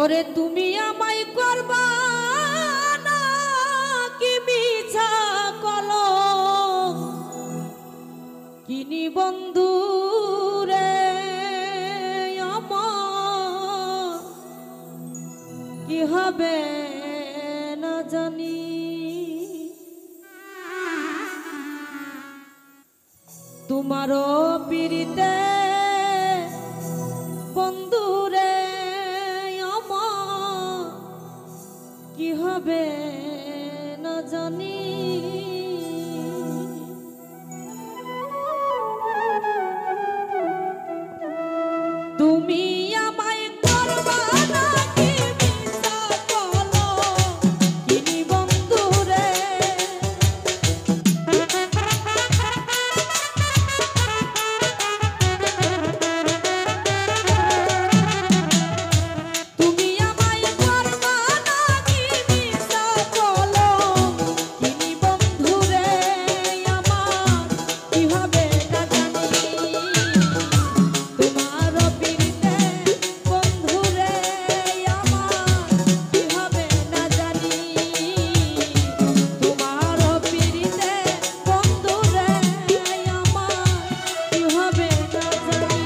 ওরে তুমি আমায় করবা না কি মিছা কলো কিনি বন্ধু রে আমার কি হবে না জানি তোমারও পিরিতে বন্ধু রে আমার কি হবে না জানি তুমি আমায় করবা না কি মিছা বলো কিনি বন্ধু রে তুমি আমায় করবা না কি মিছা বলো কিনি বন্ধু রে আমার কি হবে না জানি তোমার পিরিতে বন্ধু রে আমার কি হবে না জানি তোমার পিরিতে বন্ধু রে আমার কি হবে না জানি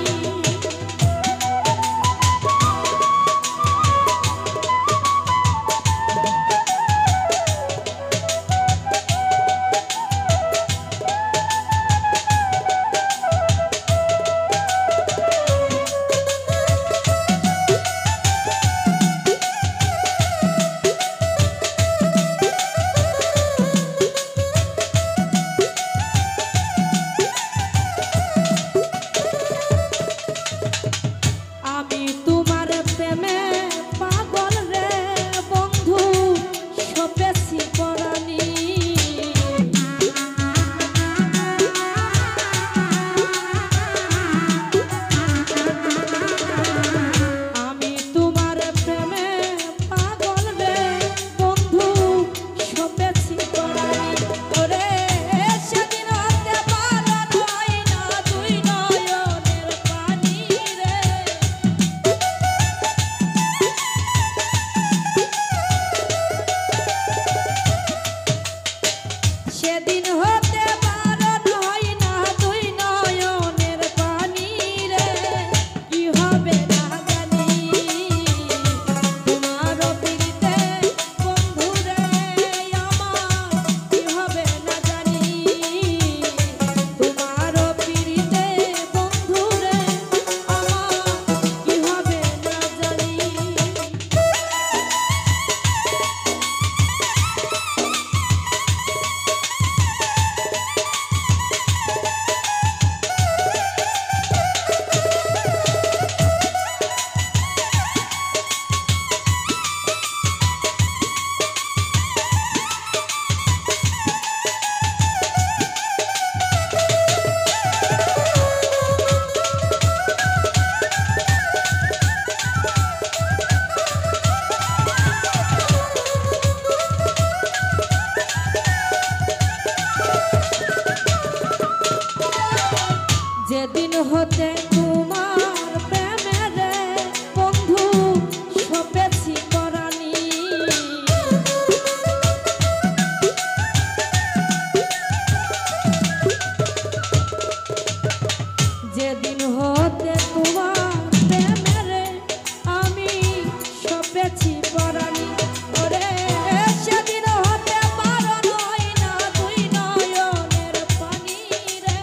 আমি তোমার প্রেমে পাগল রে বন্ধু সপেছি পরানি আমি তোমার প্রেমে পাগল রে বন্ধু সপেছি পরানি ওরে সেদিন হতে পারো নয় না দুই নয়নের পানি রে সেদিন হতে পারো হয় না দুই নয়নের পানি রে কি হবে না জানি তোমার পিরিতে বন্ধু রে আমার কি হবে না জানি তোমার পিরিতে বন্ধু রে আমার কি হবে না জানি যেদিন হতে তোমার প্রেমে বন্ধু সপেছি পরানি যেদিন হতে তোমার প্রেমে আমি সপেছি পরানি ওরে সেদিন হতে পারো নয় না দুই নয়নের পানি রে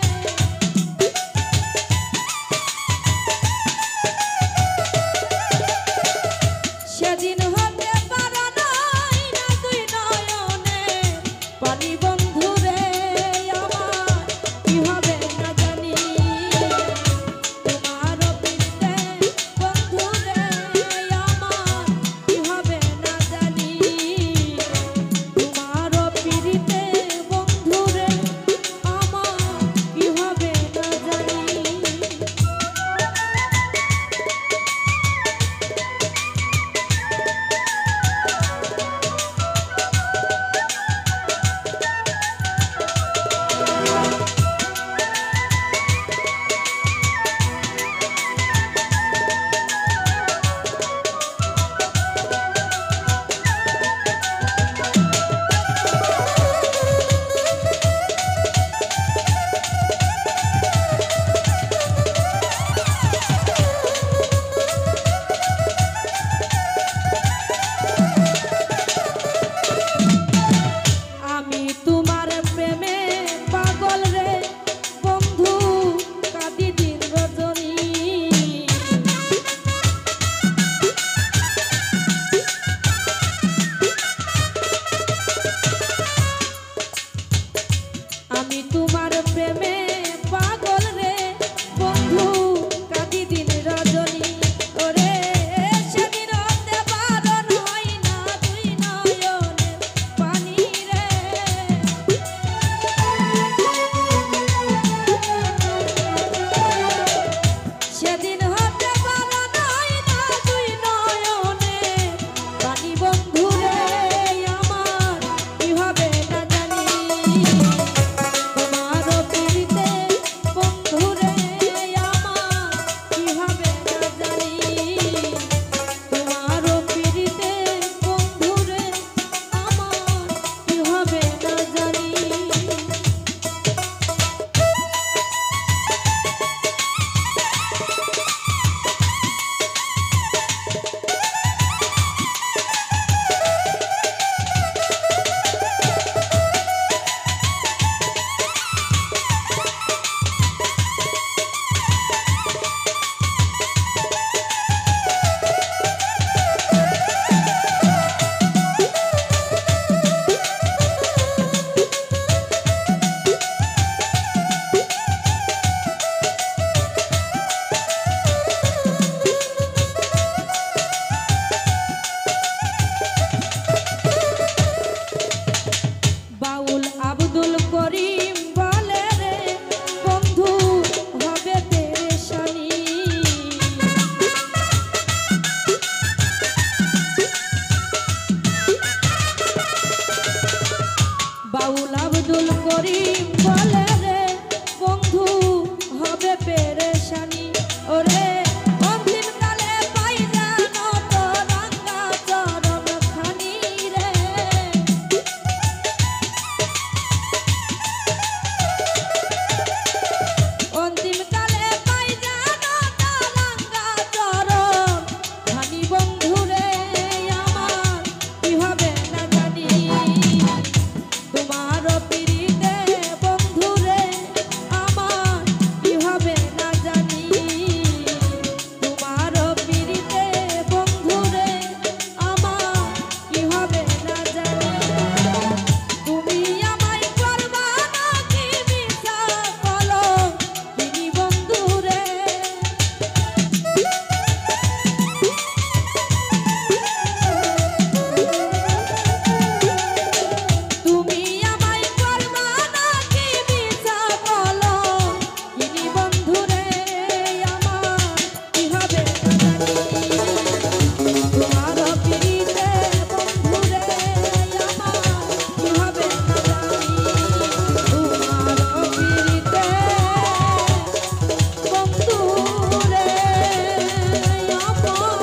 ওরে অন্তিম কালে পাই জানো তো রাঙ্গা চরণ খানি রে অন্তিম কালে পাই জানো তো রাঙ্গা চরণ খানি বন্ধু রে আমার কি হবে না জানি তোমার পিরিতে বন্ধু রে আমার কি হবে না জানি তোমার পিরিতে বন্ধু রে আমার কি হবে না জানি তুমি আমায় করবা নাকি বিশ্বাস বলো তিনি বন্ধু রে তুমি আমায় করবা নাকি বিশ্বাস বলো তিনি বন্ধু রে আমার কি হবে না জানি তোমার পিরিতে বন্ধু রে আমার কি হবে না জানি তোমার পিরিতে বন্ধু রে আমার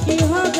কি হবে